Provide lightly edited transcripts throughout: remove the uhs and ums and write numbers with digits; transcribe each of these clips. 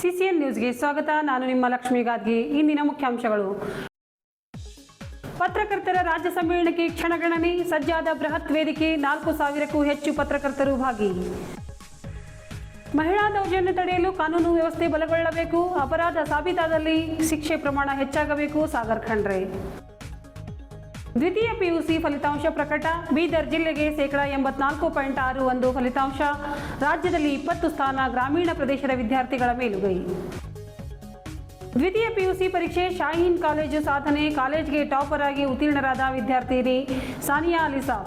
CCN ನ್ಯೂಸ್ಗೆ ಸ್ವಾಗತ. ನಾನು ನಿಮ್ಮ ಲಕ್ಷ್ಮೀ ಗಾದ್ಗಿ. ಇಂದಿನ ಮುಖ್ಯಾಂಶಗಳು: ಪತ್ರಕರ್ತರ ರಾಜ್ಯ ಸಮ್ಮೇಳನಕ್ಕೆ ಕ್ಷಣಗಣನೆ, ಸಜ್ಜಾದ ಬೃಹತ್ ವೇದಿಕೆ, 4,000ಕ್ಕೂ ಹೆಚ್ಚು ಪತ್ರಕರ್ತರು ಭಾಗಿ. ಮಹಿಳಾ ದೌರ್ಜನ್ಯ ತಡೆಯಲು ಕಾನೂನು ವ್ಯವಸ್ಥೆ ಬಲಗೊಳ್ಳಬೇಕು, ಅಪರಾಧ ಸಾಬೀತಾದಲ್ಲಿ ಶಿಕ್ಷೆ ಪ್ರಮಾಣ ಹೆಚ್ಚಾಗಬೇಕು, ಸಾಗರ್ ಖಂಡ್ರೆ. ದ್ವಿತೀಯ ಪಿಯುಸಿ ಫಲಿತಾಂಶ ಪ್ರಕಟ. ಬೀದರ್ ಜಿಲ್ಲೆಗೆ 84.61% ಫಲಿತಾಂಶ. ರಾಜ್ಯದಲ್ಲಿ 20 ಸ್ಥಾನ ಗ್ರಾಮೀಣ ಪ್ರದೇಶದ ವಿದ್ಯಾರ್ಥಿಗಳ ಮೇಲುಗೈ. ದ್ವಿತೀಯ ಪಿಯುಸಿ ಪರೀಕ್ಷೆ ಶಾಹೀನ್ ಕಾಲೇಜು ಸಾಧನೆ. ಕಾಲೇಜ್ಗೆ ಟಾಪರ್ ಆಗಿ ಉತ್ತೀರ್ಣರಾದ ವಿದ್ಯಾರ್ಥಿನಿ ಸಾನಿಯಾ ಅಲಿಸಾ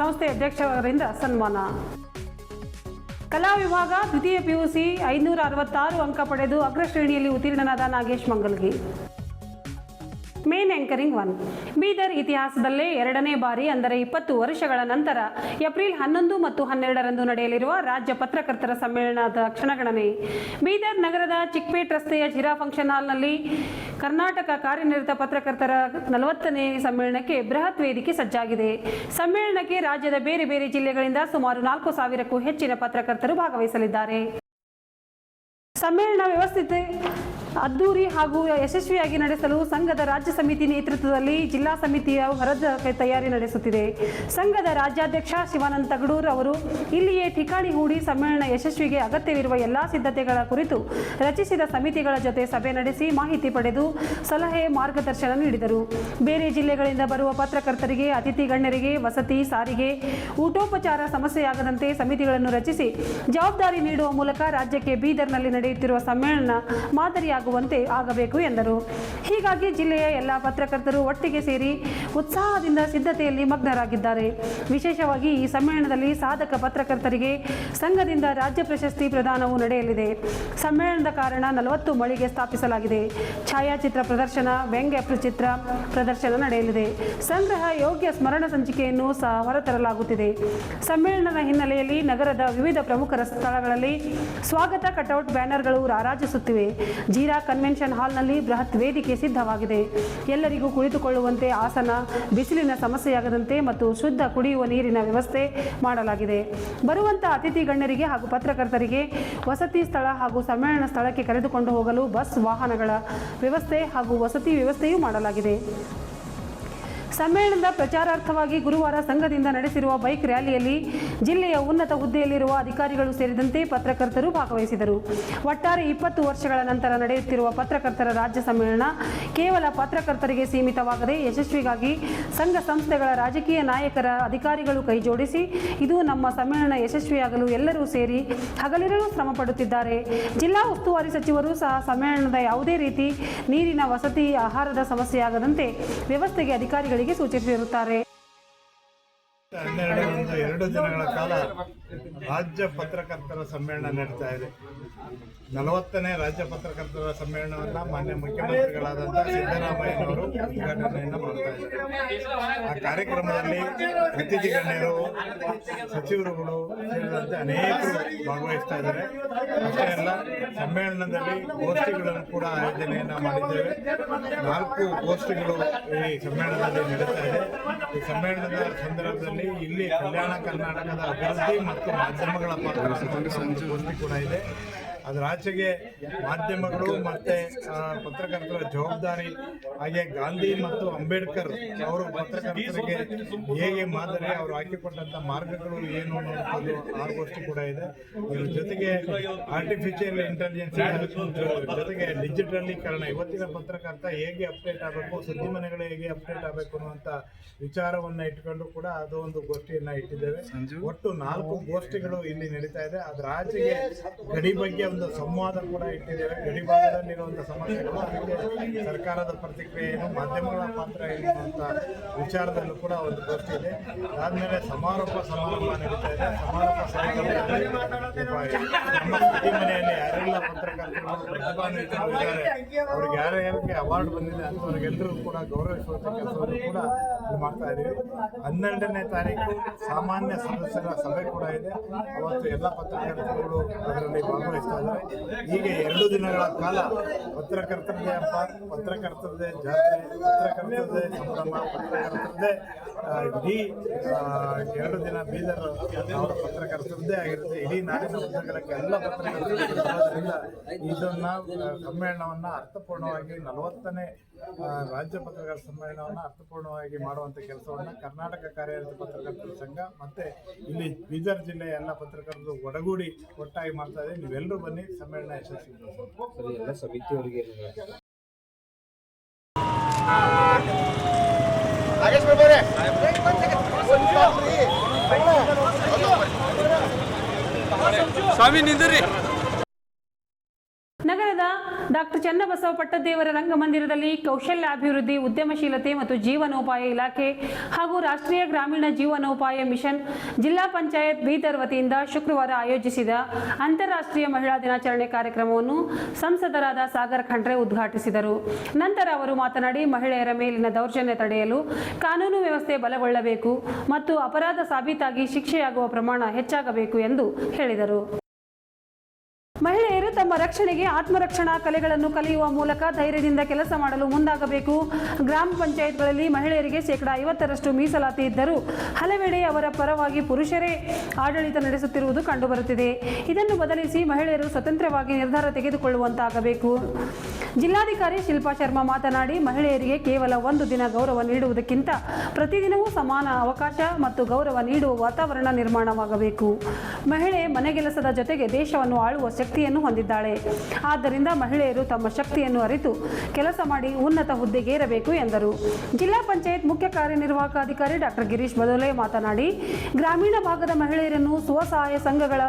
ಸಂಸ್ಥೆ ಅಧ್ಯಕ್ಷರಿಂದ ಸನ್ಮಾನ. ಕಲಾ ವಿಭಾಗ ದ್ವಿತೀಯ ಪಿಯುಸಿ 566 ಅಂಕ ಪಡೆದು ಅಗ್ರಶ್ರೇಣಿಯಲ್ಲಿ ಉತ್ತೀರ್ಣನಾದ ನಾಗೇಶ್ ಮಂಗಲ್ಗಿ. Main anchoring 1. ಬೀದರ್ ಇತಿಹಾಸದಲ್ಲೇ ಎರಡನೇ ಬಾರಿ ಅಂದರೆ 20 ವರ್ಷಗಳ ನಂತರ ಏಪ್ರಿಲ್ 11 ಮತ್ತು 12ರಂದು ನಡೆಯಲಿರುವ ರಾಜ್ಯ ಪತ್ರಕರ್ತರ ಸಮ್ಮೇಳನದ ಕ್ಷಣಗಣನೆ. ಬೀದರ್ ನಗರದ ಚಿಕ್ಪೇಟ್ ರಸ್ತೆಯ ಜಿರಾ ಫಂಕ್ಷನ್ ಹಾಲ್ನಲ್ಲಿ ಕರ್ನಾಟಕ ಕಾರ್ಯನಿರತ ಪತ್ರಕರ್ತರ 40ನೇ ಸಮ್ಮೇಳನಕ್ಕೆ ಬೃಹತ್ ವೇದಿಕೆ ಸಜ್ಜಾಗಿದೆ. ಸಮ್ಮೇಳನಕ್ಕೆ ರಾಜ್ಯದ ಬೇರೆ ಬೇರೆ ಜಿಲ್ಲೆಗಳಿಂದ ಸುಮಾರು 4,000ಕ್ಕೂ ಹೆಚ್ಚಿನ ಪತ್ರಕರ್ತರು ಭಾಗವಹಿಸಲಿದ್ದಾರೆ. ಸಮ್ಮೇಳನ ವ್ಯವಸ್ಥಿತ, ಅದ್ದೂರಿ ಹಾಗೂ ಯಶಸ್ವಿಯಾಗಿ ನಡೆಸಲು ಸಂಘದ ರಾಜ್ಯ ಸಮಿತಿ ನೇತೃತ್ವದಲ್ಲಿ ಜಿಲ್ಲಾ ಸಮಿತಿಯ ಭರದ ತಯಾರಿ ನಡೆಸುತ್ತಿದೆ. ಸಂಘದ ರಾಜ್ಯಾಧ್ಯಕ್ಷ ಶಿವಾನಂದ ತಗಡೂರ್ ಅವರು ಇಲ್ಲಿಯೇ ಠಿಕಾಣಿ ಹೂಡಿ ಸಮ್ಮೇಳನ ಯಶಸ್ವಿಗೆ ಅಗತ್ಯವಿರುವ ಎಲ್ಲಾ ಸಿದ್ಧತೆಗಳ ಕುರಿತು ರಚಿಸಿದ ಸಮಿತಿಗಳ ಜೊತೆ ಸಭೆ ನಡೆಸಿ ಮಾಹಿತಿ ಪಡೆದು ಸಲಹೆ ಮಾರ್ಗದರ್ಶನ ನೀಡಿದರು. ಬೇರೆ ಜಿಲ್ಲೆಗಳಿಂದ ಬರುವ ಪತ್ರಕರ್ತರಿಗೆ, ಅತಿಥಿ ಗಣ್ಯರಿಗೆ ವಸತಿ, ಸಾರಿಗೆ, ಊಟೋಪಚಾರ ಸಮಸ್ಯೆಯಾಗದಂತೆ ಸಮಿತಿಗಳನ್ನು ರಚಿಸಿ ಜವಾಬ್ದಾರಿ ನೀಡುವ ಮೂಲಕ ರಾಜ್ಯಕ್ಕೆ ಬೀದರ್ನಲ್ಲಿ ನಡೆಯುತ್ತಿರುವ ಸಮ್ಮೇಳನ ಮಾದರಿಯಾಗುವಂತೆ ಆಗಬೇಕು ಎಂದರು. ಹೀಗಾಗಿ ಜಿಲ್ಲೆಯ ಎಲ್ಲ ಪತ್ರಕರ್ತರು ಒಟ್ಟಿಗೆ ಸೇರಿ ಉತ್ಸಾಹದಿಂದ ಸಿದ್ಧತೆಯಲ್ಲಿ ಮಗ್ನರಾಗಿದ್ದಾರೆ. ವಿಶೇಷವಾಗಿ ಈ ಸಮ್ಮೇಳನದಲ್ಲಿ ಸಾಧಕ ಪತ್ರಕರ್ತರಿಗೆ ಸಂಘದಿಂದ ರಾಜ್ಯ ಪ್ರಶಸ್ತಿ ಪ್ರದಾನವೂ ನಡೆಯಲಿದೆ. ಸಮ್ಮೇಳನದ ಕಾರಣ 40 ಮಳಿಗೆ ಸ್ಥಾಪಿಸಲಾಗಿದೆ. ಛಾಯಾಚಿತ್ರ ಪ್ರದರ್ಶನ, ವ್ಯಂಗ್ಯ ಚಿತ್ರ ಪ್ರದರ್ಶನ ನಡೆಯಲಿದೆ. ಸಂಗ್ರಹ ಯೋಗ್ಯ ಸ್ಮರಣ ಸಂಚಿಕೆಯನ್ನು ಸಹ ಹೊರತರಲಾಗುತ್ತಿದೆ. ಸಮ್ಮೇಳನದ ಹಿನ್ನೆಲೆಯಲ್ಲಿ ನಗರದ ವಿವಿಧ ಪ್ರಮುಖ ಸ್ಥಳಗಳಲ್ಲಿ ಸ್ವಾಗತ ಕಟೌಟ್ ಬ್ಯಾನರ್ಗಳು ರಾರಾಜಿಸುತ್ತಿವೆ. ಜಿರಾ ಕನ್ವೆನ್ಷನ್ ಹಾಲ್ನಲ್ಲಿ ಬೃಹತ್ ವೇದಿಕೆ ಸಿದ್ಧವಾಗಿದೆ. ಎಲ್ಲರಿಗೂ ಕುಳಿತುಕೊಳ್ಳುವಂತೆ ಆಸನ, ಬಿಸಿಲಿನ ಸಮಸ್ಯೆಯಾಗದಂತೆ ಮತ್ತು ಶುದ್ಧ ಕುಡಿಯುವ ನೀರಿನ ವ್ಯವಸ್ಥೆ ಮಾಡಲಾಗಿದೆ. ಬರುವಂಥ ಅತಿಥಿ ಗಣ್ಯರಿಗೆ ಹಾಗೂ ಪತ್ರಕರ್ತರಿಗೆ ವಸತಿ ಸ್ಥಳ ಹಾಗೂ ಸಮ್ಮೇಳನ ಸ್ಥಳಕ್ಕೆ ಕರೆದುಕೊಂಡು ಹೋಗಲು ಬಸ್ ವಾಹನಗಳ ವ್ಯವಸ್ಥೆ ಹಾಗೂ ವಸತಿ ವ್ಯವಸ್ಥೆಯೂ ಮಾಡಲಾಗಿದೆ. ಸಮ್ಮೇಳನದ ಪ್ರಚಾರಾರ್ಥವಾಗಿ ಗುರುವಾರ ಸಂಘದಿಂದ ನಡೆಸಿರುವ ಬೈಕ್ ರ್ಯಾಲಿಯಲ್ಲಿ ಜಿಲ್ಲೆಯ ಉನ್ನತ ಹುದ್ದೆಯಲ್ಲಿರುವ ಅಧಿಕಾರಿಗಳು ಸೇರಿದಂತೆ ಪತ್ರಕರ್ತರು ಭಾಗವಹಿಸಿದರು. ಒಟ್ಟಾರೆ 20 ವರ್ಷಗಳ ನಂತರ ನಡೆಯುತ್ತಿರುವ ಪತ್ರಕರ್ತರ ರಾಜ್ಯ ಸಮ್ಮೇಳನ ಕೇವಲ ಪತ್ರಕರ್ತರಿಗೆ ಸೀಮಿತವಾಗದೆ ಯಶಸ್ವಿಗಾಗಿ ಸಂಘ ಸಂಸ್ಥೆಗಳ, ರಾಜಕೀಯ ನಾಯಕರ, ಅಧಿಕಾರಿಗಳು ಕೈಜೋಡಿಸಿ ಇದು ನಮ್ಮ ಸಮ್ಮೇಳನ ಯಶಸ್ವಿಯಾಗಲು ಎಲ್ಲರೂ ಸೇರಿ ಹಗಲಿರುಳು ಶ್ರಮ ಪಡುತ್ತಿದ್ದಾರೆ. ಜಿಲ್ಲಾ ಉಸ್ತುವಾರಿ ಸಚಿವರು ಸಹ ಸಮ್ಮೇಳನದ ಯಾವುದೇ ರೀತಿ ನೀರಿನ, ವಸತಿ, ಆಹಾರದ ಸಮಸ್ಯೆಯಾಗದಂತೆ ವ್ಯವಸ್ಥೆಗೆ ಅಧಿಕಾರಿಗಳಿಗೆ ಸೂಚಿಸಿರುತ್ತಾರೆ. 2 ದಿನಗಳ ಕಾಲ ರಾಜ್ಯ ಪತ್ರಕರ್ತರ ಸಮ್ಮೇಳನ ನಡೀತಾ ಇದೆ. 40ನೇ ರಾಜ್ಯ ಪತ್ರಕರ್ತರ ಸಮ್ಮೇಳನವನ್ನು ಮಾನ್ಯ ಮುಖ್ಯಮಂತ್ರಿಗಳಾದಂಥ ಸಿದ್ದರಾಮಯ್ಯನವರು ಉದ್ಘಾಟನೆಯನ್ನು ಮಾಡ್ತಾ ಇದ್ದಾರೆ. ಆ ಕಾರ್ಯಕ್ರಮದಲ್ಲಿ ಅತಿಥಿ ಗಣ್ಯರು, ಸಚಿವರುಗಳು ಸೇರಿದಂತೆ ಅನೇಕರು ಭಾಗವಹಿಸ್ತಾ ಇದ್ದಾರೆ. ಅಷ್ಟೇ ಅಲ್ಲ, ಸಮ್ಮೇಳನದಲ್ಲಿ ಗೋಷ್ಠಿಗಳನ್ನು ಕೂಡ ಆಯೋಜನೆಯನ್ನು ಮಾಡಿದ್ದೇವೆ. 4 ಗೋಷ್ಠಿಗಳು ಈ ಸಮ್ಮೇಳನದಲ್ಲಿ ನಡೀತಾ ಇದೆ. ಈ ಸಮ್ಮೇಳನದ ಸಂದರ್ಭದಲ್ಲಿ ಇಲ್ಲಿ ಕಲ್ಯಾಣ ಕರ್ನಾಟಕದ ಅಭಿವೃದ್ಧಿ ಮತ್ತು ಮಾಧ್ಯಮಗಳ ಪಾತ್ರ ಗೋಷ್ಠಿ ಕೂಡ ಇದೆ. ಅದರ ಆಚೆಗೆ ಮಾಧ್ಯಮಗಳು ಮತ್ತು ಪತ್ರಕರ್ತರ ಜವಾಬ್ದಾರಿ, ಹಾಗೆ ಗಾಂಧಿ ಮತ್ತು ಅಂಬೇಡ್ಕರ್ ಅವರು ಪತ್ರಕರ್ತರಿಗೆ ಹೇಗೆ ಮಾದರಿ, ಅವರು ಹಾಕಿಕೊಟ್ಟಂಥ ಮಾರ್ಗಗಳು ಏನು ಅನ್ನೋದು ಆ ಗೋಷ್ಠಿ ಕೂಡ ಇದೆ. ಅದರ ಜೊತೆಗೆ ಆರ್ಟಿಫಿಷಿಯಲ್ ಇಂಟೆಲಿಜೆನ್ಸ್ ಜೊತೆಗೆ ಡಿಜಿಟಲೀಕರಣ, ಇವತ್ತಿನ ಪತ್ರಕರ್ತ ಹೇಗೆ ಅಪ್ಡೇಟ್ ಆಗಬೇಕು, ಸುದ್ದಿ ಮನೆಗಳು ಹೇಗೆ ಅಪ್ಡೇಟ್ ಆಗಬೇಕು ಅನ್ನುವಂಥ ವಿಚಾರವನ್ನು ಇಟ್ಕೊಂಡು ಕೂಡ ಅದು ಒಂದು ಗೋಷ್ಠಿಯನ್ನು ಇಟ್ಟಿದ್ದೇವೆ. ಒಟ್ಟು 4 ಗೋಷ್ಠಿಗಳು ಇಲ್ಲಿ ನಡೀತಾ ಇದೆ. ಅದರ ಆಚೆಗೆ ಗಡಿ ಬಗ್ಗೆ ಒಂದು ಸಂವಾದ ಕೂಡ ಇಟ್ಟಿದ್ದೇವೆ. ಗಡಿ ಭಾಗದಲ್ಲಿರುವಂಥ ಸಮಸ್ಯೆಗಳು, ಅದಕ್ಕೆ ಸರ್ಕಾರದ ಪ್ರತಿಕ್ರಿಯೆ ಏನು, ಮಾಧ್ಯಮಗಳ ಪಾತ್ರ ಏನು ಅಂತ ವಿಚಾರದಲ್ಲೂ ಕೂಡ ಒಂದು ಗೋಷ್ಠಿ ಇದೆ. ಅದಾದಮೇಲೆ ಸಮಾರೋಪ ಸಮಾರಂಭ ನಡೀತಾ ಇದೆ. ಸಮಾರೋಪ ಸಮಾರಂಭದಲ್ಲಿ ನಮ್ಮ ಸುದ್ದಿ ಮನೆಯಲ್ಲಿ ಯಾರೆಲ್ಲ ಪತ್ರಕರ್ತರು ಪ್ರತಿಭಾನ್ವಿತರು ಇದ್ದಾರೆ, ಅವ್ರಿಗೆ ಯಾರ್ಯಾರಿಗೆ ಅವಾರ್ಡ್ ಬಂದಿದೆ ಅಂಥವ್ರಿಗೆಲ್ಲರೂ ಕೂಡ ಗೌರವಿಸುವಂಥ ಕೆಲಸವನ್ನು ಕೂಡ ಮಾಡ್ತಾ ಇದ್ದೀವಿ. 12ನೇ ತಾರೀಕು ಸಾಮಾನ್ಯ ಸದಸ್ಯರ ಸಭೆ ಕೂಡ ಇದೆ. ಅವತ್ತು ಎಲ್ಲ ಪತ್ರಕರ್ತರುಗಳು ಅದರಲ್ಲಿ ಭಾಗವಹಿಸ್ತಾ ಇದ್ದಾರೆ. ಹೀಗೆ 2 ದಿನಗಳ ಕಾಲ ಪತ್ರಕರ್ತರದೇ ಹಬ್ಬ, ಪತ್ರಕರ್ತರದೇ ಜಾತ್ರೆ, ಪತ್ರಕರ್ತರದೇ ಸಂಭ್ರಮ, ಪತ್ರಕರ್ತರದೇ ಇಡೀ 2 ದಿನ ಬೀದರ್ ಅವರ ಪತ್ರಕರ್ತರದ್ದೇ ಆಗಿರುತ್ತೆ. ಇಡೀ ನಾಡಿನ ಉದ್ದಗಲಕ್ಕೆ ಎಲ್ಲ ಪತ್ರಕರ್ತರು ಇರೋದ್ರಿಂದ ಇದನ್ನು ಸಮ್ಮೇಳನವನ್ನು ಅರ್ಥಪೂರ್ಣವಾಗಿ 40ನೇ ರಾಜ್ಯ ಪತ್ರಕರ್ತರ ಸಮ್ಮೇಳನವನ್ನು ಅರ್ಥಪೂರ್ಣವಾಗಿ ಮಾಡುವಂಥ ಕೆಲಸವನ್ನು ಕರ್ನಾಟಕ ಕಾರ್ಯನಿರತ ಪತ್ರಕರ್ತರ ಸಂಘ ಮತ್ತು ಇಲ್ಲಿ ಬೀದರ್ ಜಿಲ್ಲೆಯ ಎಲ್ಲ ಪತ್ರಕರ್ತರು ಒಡಗೂಡಿ ಒಟ್ಟಾಗಿ ಮಾಡ್ತಾ ಇದೆ. ನೀವೆಲ್ಲರೂ ಬನ್ನಿ, ಸಮ್ಮೇಳನ ಯಶಸ್ವಿ. ಎಲ್ಲ ಸಮಿತಿಯವರಿಗೆ ಸ್ವಾಮಿ ನಿಂದ್ರಿ. ನಗರದ ಡಾಕ್ಟರ್ ಚನ್ನಬಸವ ಪಟ್ಟದೇವರ ರಂಗಮಂದಿರದಲ್ಲಿ ಕೌಶಲ್ಯಾಭಿವೃದ್ಧಿ, ಉದ್ಯಮಶೀಲತೆ ಮತ್ತು ಜೀವನೋಪಾಯ ಇಲಾಖೆ ಹಾಗೂ ರಾಷ್ಟ್ರೀಯ ಗ್ರಾಮೀಣ ಜೀವನೋಪಾಯ ಮಿಷನ್ ಜಿಲ್ಲಾ ಪಂಚಾಯತ್ ಬೀದರ್ ವತಿಯಿಂದ ಶುಕ್ರವಾರ ಆಯೋಜಿಸಿದ ಅಂತಾರಾಷ್ಟ್ರೀಯ ಮಹಿಳಾ ದಿನಾಚರಣೆ ಕಾರ್ಯಕ್ರಮವನ್ನು ಸಂಸದರಾದ ಸಾಗರ್ ಖಂಡ್ರೆ ಉದ್ಘಾಟಿಸಿದರು. ನಂತರ ಅವರು ಮಾತನಾಡಿ, ಮಹಿಳೆಯರ ಮೇಲಿನ ದೌರ್ಜನ್ಯ ತಡೆಯಲು ಕಾನೂನು ವ್ಯವಸ್ಥೆ ಬಲಗೊಳ್ಳಬೇಕು ಮತ್ತು ಅಪರಾಧ ಸಾಬೀತಾಗಿ ಶಿಕ್ಷೆಯಾಗುವ ಪ್ರಮಾಣ ಹೆಚ್ಚಾಗಬೇಕು ಎಂದು ಹೇಳಿದರು. ಮಹಿಳೆಯರು ತಮ್ಮ ರಕ್ಷಣೆಗೆ ಆತ್ಮರಕ್ಷಣಾ ಕಲೆಗಳನ್ನು ಕಲಿಯುವ ಮೂಲಕ ಧೈರ್ಯದಿಂದ ಕೆಲಸ ಮಾಡಲು ಮುಂದಾಗಬೇಕು. ಗ್ರಾಮ ಪಂಚಾಯತ್ಗಳಲ್ಲಿ ಮಹಿಳೆಯರಿಗೆ 50% ಮೀಸಲಾತಿ ಇದ್ದರೂ ಹಲವೆಡೆ ಅವರ ಪರವಾಗಿ ಪುರುಷರೇ ಆಡಳಿತ ನಡೆಸುತ್ತಿರುವುದು ಕಂಡುಬರುತ್ತಿದೆ. ಇದನ್ನು ಬದಲಿಸಿ ಮಹಿಳೆಯರು ಸ್ವತಂತ್ರವಾಗಿ ನಿರ್ಧಾರ ತೆಗೆದುಕೊಳ್ಳುವಂತಾಗಬೇಕು. ಜಿಲ್ಲಾಧಿಕಾರಿ ಶಿಲ್ಪಾ ಶರ್ಮಾ ಮಾತನಾಡಿ, ಮಹಿಳೆಯರಿಗೆ ಕೇವಲ 1 ದಿನ ಗೌರವ ನೀಡುವುದಕ್ಕಿಂತ ಪ್ರತಿದಿನವೂ ಸಮಾನ ಅವಕಾಶ ಮತ್ತು ಗೌರವ ನೀಡುವ ವಾತಾವರಣ ನಿರ್ಮಾಣವಾಗಬೇಕು. ಮಹಿಳೆ ಮನೆಗೆಲಸದ ಜೊತೆಗೆ ದೇಶವನ್ನು ಆಳುವ ಶಕ್ತಿಯನ್ನು ಹೊಂದಿದ್ದಾಳೆ. ಆದ್ದರಿಂದ ಮಹಿಳೆಯರು ತಮ್ಮ ಶಕ್ತಿಯನ್ನು ಅರಿತು ಕೆಲಸ ಮಾಡಿ ಉನ್ನತ ಹುದ್ದೆಗೇರಬೇಕು ಎಂದರು. ಜಿಲ್ಲಾ ಪಂಚಾಯತ್ ಮುಖ್ಯ ಕಾರ್ಯನಿರ್ವಾಹಕ ಅಧಿಕಾರಿ ಡಾಕ್ಟರ್ ಗಿರೀಶ್ ಬದೋಲೆ ಮಾತನಾಡಿ, ಗ್ರಾಮೀಣ ಭಾಗದ ಮಹಿಳೆಯರನ್ನು ಸ್ವಸಹಾಯ ಸಂಘಗಳ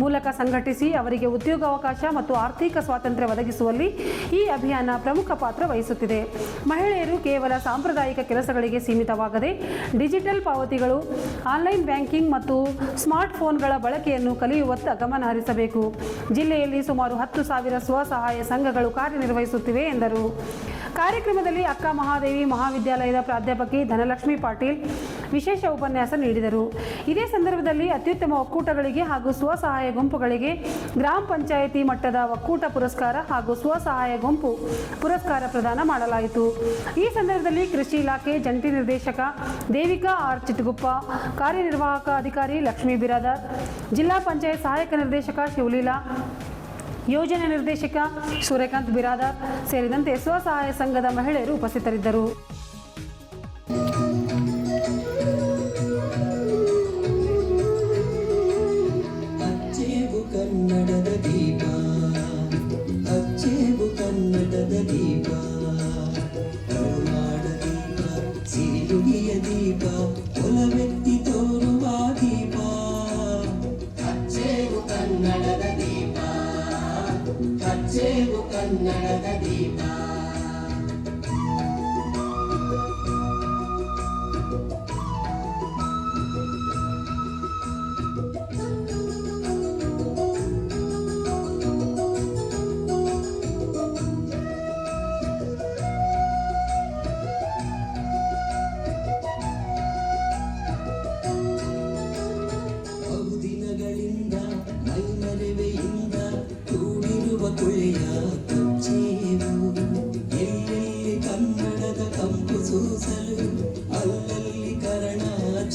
ಮೂಲಕ ಸಂಘಟಿಸಿ ಅವರಿಗೆ ಉದ್ಯೋಗಾವಕಾಶ ಮತ್ತು ಆರ್ಥಿಕ ಸ್ವಾತಂತ್ರ್ಯ ಒದಗಿಸುವಲ್ಲಿ ಈ ಅಭಿಯಾನ ಪ್ರಮುಖ ಪಾತ್ರ ವಹಿಸುತ್ತಿದೆ. ಮಹಿಳೆಯರು ಕೇವಲ ಸಾಂಪ್ರದಾಯಿಕ ಕೆಲಸಗಳಿಗೆ ಸೀಮಿತವಾಗದೆ ಡಿಜಿಟಲ್ ಪಾವತಿಗಳು, ಆನ್ಲೈನ್ ಬ್ಯಾಂಕಿಂಗ್ ಮತ್ತು ಸ್ಮಾರ್ಟ್ ಫೋನ್ಗಳ ಬಳಕೆಯನ್ನು ಕಲಿಯುವತ್ತ ಗಮನ ಹರಿಸಬೇಕು. ಜಿಲ್ಲೆಯಲ್ಲಿ ಸುಮಾರು 10,000 ಸ್ವಸಹಾಯ ಸಂಘಗಳು ಕಾರ್ಯನಿರ್ವಹಿಸುತ್ತಿವೆ ಎಂದರು. ಕಾರ್ಯಕ್ರಮದಲ್ಲಿ ಅಕ್ಕ ಮಹಾದೇವಿ ಮಹಾವಿದ್ಯಾಲಯದ ಪ್ರಾಧ್ಯಾಪಕಿ ಧನಲಕ್ಷ್ಮಿ ಪಾಟೀಲ್ ವಿಶೇಷ ಉಪನ್ಯಾಸ ನೀಡಿದರು. ಇದೇ ಸಂದರ್ಭದಲ್ಲಿ ಅತ್ಯುತ್ತಮ ಒಕ್ಕೂಟಗಳಿಗೆ ಹಾಗೂ ಸ್ವಸಹಾಯ ಗುಂಪುಗಳಿಗೆ ಗ್ರಾಮ ಪಂಚಾಯಿತಿ ಮಟ್ಟದ ಒಕ್ಕೂಟ ಪುರಸ್ಕಾರ ಹಾಗೂ ಸ್ವಸಹಾಯ ಗುಂಪು ಪುರಸ್ಕಾರ ಪ್ರದಾನ ಮಾಡಲಾಯಿತು. ಈ ಸಂದರ್ಭದಲ್ಲಿ ಕೃಷಿ ಇಲಾಖೆ ಜಂಟಿ ನಿರ್ದೇಶಕ ದೇವಿಕಾ ಆರ್ ಚಿಟ್ಟಗುಪ್ಪ, ಕಾರ್ಯನಿರ್ವಾಹಕ ಅಧಿಕಾರಿ ಲಕ್ಷ್ಮೀ ಬಿರಾದರ್, ಜಿಲ್ಲಾ ಪಂಚಾಯತ್ ಸಹಾಯಕ ನಿರ್ದೇಶಕ ಶಿವಲೀಲಾ, ಯೋಜನೆ ನಿರ್ದೇಶಕ ಸೂರ್ಯಕಾಂತ್ ಬಿರಾದರ್ ಸೇರಿದಂತೆ ಸ್ವಸಹಾಯ ಸಂಘದ ಮಹಿಳೆಯರು ಉಪಸ್ಥಿತರಿದ್ದರು. ಕನ್ನಡದ ದೀಪ, ಅಚ್ಚೇವು ಕನ್ನಡದ ದೀಪ, ಕರುನಾಡ ದೀಪ, ಸಿರಿನುಡಿಯ ದೀಪ, ಒಲವೆತ್ತಿ ತೋರುವ ದೀಪ. ಅಚ್ಚೇವು ಕನ್ನಡದ ದೀಪ, ಅಚ್ಚೇವು ಕನ್ನಡದ ದೀಪ. ಬಹುದಿನಗಳಿಂದ ಮೈಮರೆವೆಯಿಂದ ಕೂಡಿರುವ ಕುಳೆಯ ಕಚ್ಚೇವು, ಎಲ್ಲೆಲ್ಲಿ ಕನ್ನಡದ ಕಂಪು ಸೂಸಲು ಅಲ್ಲಲ್ಲಿ ಕರ್ಣ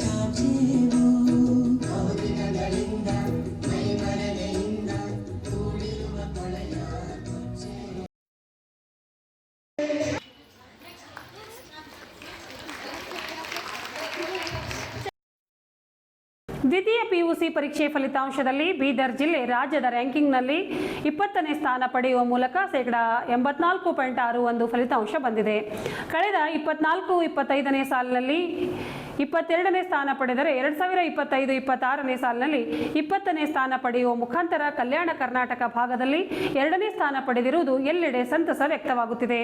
ಚಾಚೇವು. ಬಹುದಿನಗಳಿಂದ ಮೈಮರೆವೆಯಿಂದ ಕೂಡಿರುವ ಕುಳೆಯ ಕಚ್ಚೇವು. ದ್ವಿತೀಯ PUC ಪರೀಕ್ಷೆ ಫಲಿತಾಂಶದಲ್ಲಿ ಬೀದರ್ ಜಿಲ್ಲೆ ರಾಜ್ಯದ ರ್ಯಾಂಕಿಂಗ್ನಲ್ಲಿ 20ನೇ ಸ್ಥಾನ ಪಡೆಯುವ ಮೂಲಕ 84.61 ಫಲಿತಾಂಶ ಬಂದಿದೆ. ಕಳೆದ 24-25ನೇ ಸಾಲಿನಲ್ಲಿ 22ನೇ ಸ್ಥಾನ ಪಡೆದರೆ 2025-26ನೇ ಸಾಲಿನಲ್ಲಿ 20ನೇ ಸ್ಥಾನ ಪಡೆಯುವ ಮುಖಾಂತರ ಕಲ್ಯಾಣ ಕರ್ನಾಟಕ ಭಾಗದಲ್ಲಿ 2ನೇ ಸ್ಥಾನ ಪಡೆದಿರುವುದು ಎಲ್ಲೆಡೆ ಸಂತಸ ವ್ಯಕ್ತವಾಗುತ್ತಿದೆ.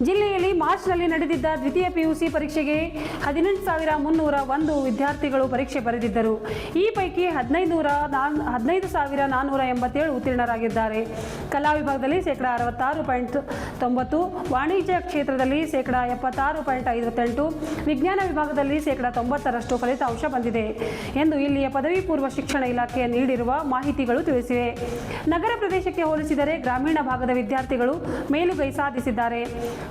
ಜಿಲ್ಲೆಯಲ್ಲಿ ಮಾರ್ಚ್ನಲ್ಲಿ ನಡೆದಿದ್ದ ದ್ವಿತೀಯ PUC ಪರೀಕ್ಷೆಗೆ 18,301 ವಿದ್ಯಾರ್ಥಿಗಳು ಪರೀಕ್ಷೆ ಬರೆದಿದ್ದರು. ಈ ಪೈಕಿ 15,487 ಉತ್ತೀರ್ಣರಾಗಿದ್ದಾರೆ. ಕಲಾ ವಿಭಾಗದಲ್ಲಿ 66.90%, ವಾಣಿಜ್ಯ ಕ್ಷೇತ್ರದಲ್ಲಿ 76.58%, ವಿಜ್ಞಾನ ವಿಭಾಗದಲ್ಲಿ 90% ಫಲಿತಾಂಶ ಬಂದಿದೆ ಎಂದು ಇಲ್ಲಿಯ ಪದವಿ ಪೂರ್ವ ಶಿಕ್ಷಣ ಇಲಾಖೆ ನೀಡಿರುವ ಮಾಹಿತಿಗಳು ತಿಳಿಸಿವೆ. ನಗರ ಪ್ರದೇಶಕ್ಕೆ ಹೋಲಿಸಿದರೆ ಗ್ರಾಮೀಣ ಭಾಗದ ವಿದ್ಯಾರ್ಥಿಗಳು ಮೇಲುಗೈ ಸಾಧಿಸಿದ್ದಾರೆ.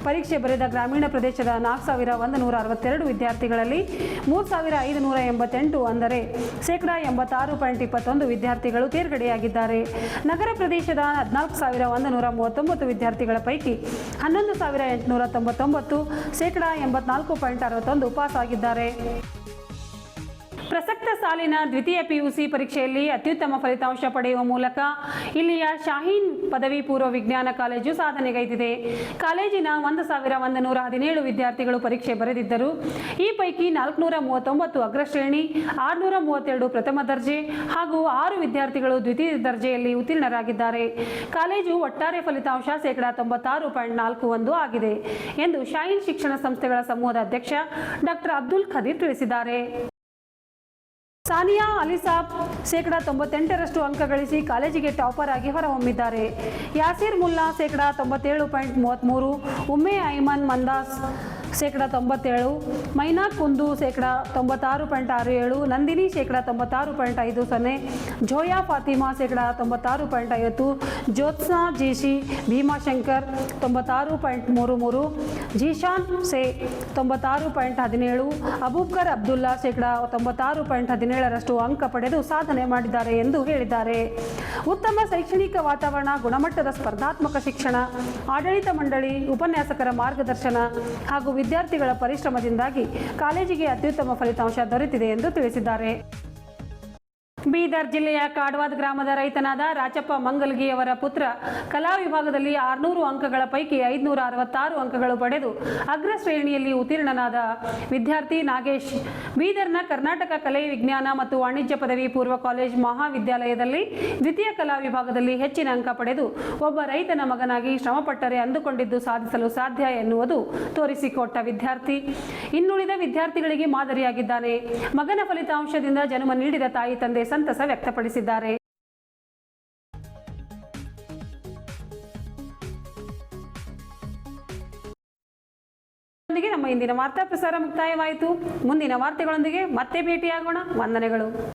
ಪರೀಕ್ಷೆ ಬರೆದ ಗ್ರಾಮೀಣ ಪ್ರದೇಶದ 4162 ವಿದ್ಯಾರ್ಥಿಗಳಲ್ಲಿ 3588 ಅಂದರೆ ಶೇಕಡಾ 86.21 ವಿದ್ಯಾರ್ಥಿಗಳು ತೇರ್ಗಡೆಯಾಗಿದ್ದಾರೆ. ನಗರ ಪ್ರದೇಶದ 14139 ವಿದ್ಯಾರ್ಥಿಗಳ ಪೈಕಿ 11899 ಶೇಕಡಾ 84.61 ಪಾಸ್ ಆಗಿದ್ದಾರೆ. ಪ್ರಸಕ್ತ ಸಾಲಿನ ದ್ವಿತೀಯ ಪಿಯುಸಿ ಪರೀಕ್ಷೆಯಲ್ಲಿ ಅತ್ಯುತ್ತಮ ಫಲಿತಾಂಶ ಪಡೆಯುವ ಮೂಲಕ ಇಲ್ಲಿಯ ಶಾಹೀನ್ ಪದವಿ ಪೂರ್ವ ವಿಜ್ಞಾನ ಕಾಲೇಜು ಸಾಧನೆಗೈದಿದೆ. ಕಾಲೇಜಿನ 1117 ವಿದ್ಯಾರ್ಥಿಗಳು ಪರೀಕ್ಷೆ ಬರೆದಿದ್ದರು. ಈ ಪೈಕಿ 439 ಅಗ್ರಶ್ರೇಣಿ, 632 ಪ್ರಥಮ ದರ್ಜೆ ಹಾಗೂ 6 ವಿದ್ಯಾರ್ಥಿಗಳು ದ್ವಿತೀಯ ದರ್ಜೆಯಲ್ಲಿ ಉತ್ತೀರ್ಣರಾಗಿದ್ದಾರೆ. ಕಾಲೇಜು ಒಟ್ಟಾರೆ ಫಲಿತಾಂಶ ಶೇಕಡಾ 96.41 ಆಗಿದೆ ಎಂದು ಶಾಹೀನ್ ಶಿಕ್ಷಣ ಸಂಸ್ಥೆಗಳ ಸಮೂಹದ ಅಧ್ಯಕ್ಷ ಡಾಕ್ಟರ್ ಅಬ್ದುಲ್ ಖದೀರ್ ತಿಳಿಸಿದ್ದಾರೆ. ಸಾನಿಯಾ ಅಲಿಸಾಬ್ ಶೇಕಡಾ 98ರಷ್ಟು ಅಂಕ ಗಳಿಸಿ ಕಾಲೇಜಿಗೆ ಟಾಪರ್ ಆಗಿ ಹೊರಹೊಮ್ಮಿದ್ದಾರೆ. ಯಾಸಿರ್ ಮುಲ್ಲಾ ಶೇಕಡಾ 97.33, ಉಮ್ಮೆ ಐಮನ್ ಮಂದಾಸ್ ಶೇಕಡಾ 97, ಮೈನಾ ಕುಂದು ಶೇಕಡಾ 96.67, ನಂದಿನಿ ಶೇಕಡಾ 96.50, ಝೋಯಾ ಫಾತಿಮಾ ಶೇಕಡಾ 96.50, ಜ್ಯೋತ್ಸ್ನಾ ಜೇಶಿ ಭೀಮಾಶಂಕರ್ 96.33, ಜೀಶಾನ್ ಸೇ 96.17, ಅಬೂಬಕರ್ ಅಬ್ದುಲ್ಲಾ ಶೇಕಡಾ 96.17ರಷ್ಟು ಅಂಕ ಪಡೆದು ಸಾಧನೆ ಮಾಡಿದ್ದಾರೆ ಎಂದು ಹೇಳಿದ್ದಾರೆ. ಉತ್ತಮ ಶೈಕ್ಷಣಿಕ ವಾತಾವರಣ, ಗುಣಮಟ್ಟದ ಸ್ಪರ್ಧಾತ್ಮಕ ಶಿಕ್ಷಣ, ಆಡಳಿತ ಮಂಡಳಿ, ಉಪನ್ಯಾಸಕರ ಮಾರ್ಗದರ್ಶನ ಹಾಗೂ ವಿದ್ಯಾರ್ಥಿಗಳ ಪರಿಶ್ರಮದಿಂದಾಗಿ ಕಾಲೇಜಿಗೆ ಅತ್ಯುತ್ತಮ ಫಲಿತಾಂಶ ದೊರೆತಿದೆ ಎಂದು ತಿಳಿಸಿದ್ದಾರೆ. ಬೀದರ್ ಜಿಲ್ಲೆಯ ಕಾಡ್ವಾದ್ ಗ್ರಾಮದ ರೈತನಾದ ರಾಚಪ್ಪ ಮಂಗಲ್ಗಿಯವರ ಪುತ್ರ ಕಲಾ ವಿಭಾಗದಲ್ಲಿ 600 ಅಂಕಗಳ ಪೈಕಿ 566 ಅಂಕಗಳು ಪಡೆದು ಅಗ್ರ ಶ್ರೇಣಿಯಲ್ಲಿ ಉತ್ತೀರ್ಣನಾದ ವಿದ್ಯಾರ್ಥಿ ನಾಗೇಶ್ ಬೀದರ್ನ ಕರ್ನಾಟಕ ಕಲೆ, ವಿಜ್ಞಾನ ಮತ್ತು ವಾಣಿಜ್ಯ ಪದವಿ ಪೂರ್ವ ಕಾಲೇಜ್ ಮಹಾವಿದ್ಯಾಲಯದಲ್ಲಿ ದ್ವಿತೀಯ ಕಲಾ ವಿಭಾಗದಲ್ಲಿ ಹೆಚ್ಚಿನ ಅಂಕ ಪಡೆದು ಒಬ್ಬ ರೈತನ ಮಗನಾಗಿ ಶ್ರಮಪಟ್ಟರೆ ಅಂದುಕೊಂಡಿದ್ದು ಸಾಧಿಸಲು ಸಾಧ್ಯ ಎನ್ನುವುದು ತೋರಿಸಿಕೊಟ್ಟ ವಿದ್ಯಾರ್ಥಿ. ಇನ್ನುಳಿದ ವಿದ್ಯಾರ್ಥಿಗಳಿಗೆ ಮಾದರಿಯಾಗಿದ್ದಾನೆ. ಮಗನ ಫಲಿತಾಂಶದಿಂದ ಜನ್ಮ ನೀಡಿದ ತಾಯಿ ತಂದೆ ಸಂತಸ ವ್ಯಕ್ತಪಡಿಸಿದ್ದಾರೆ. ನಮ್ಮ ಇಂದಿನ ವಾರ್ತಾ ಪ್ರಸಾರ ಮುಕ್ತಾಯವಾಯಿತು. ಮುಂದಿನ ವಾರ್ತೆಗಳೊಂದಿಗೆ ಮತ್ತೆ ಭೇಟಿಯಾಗೋಣ. ವಂದನೆಗಳು.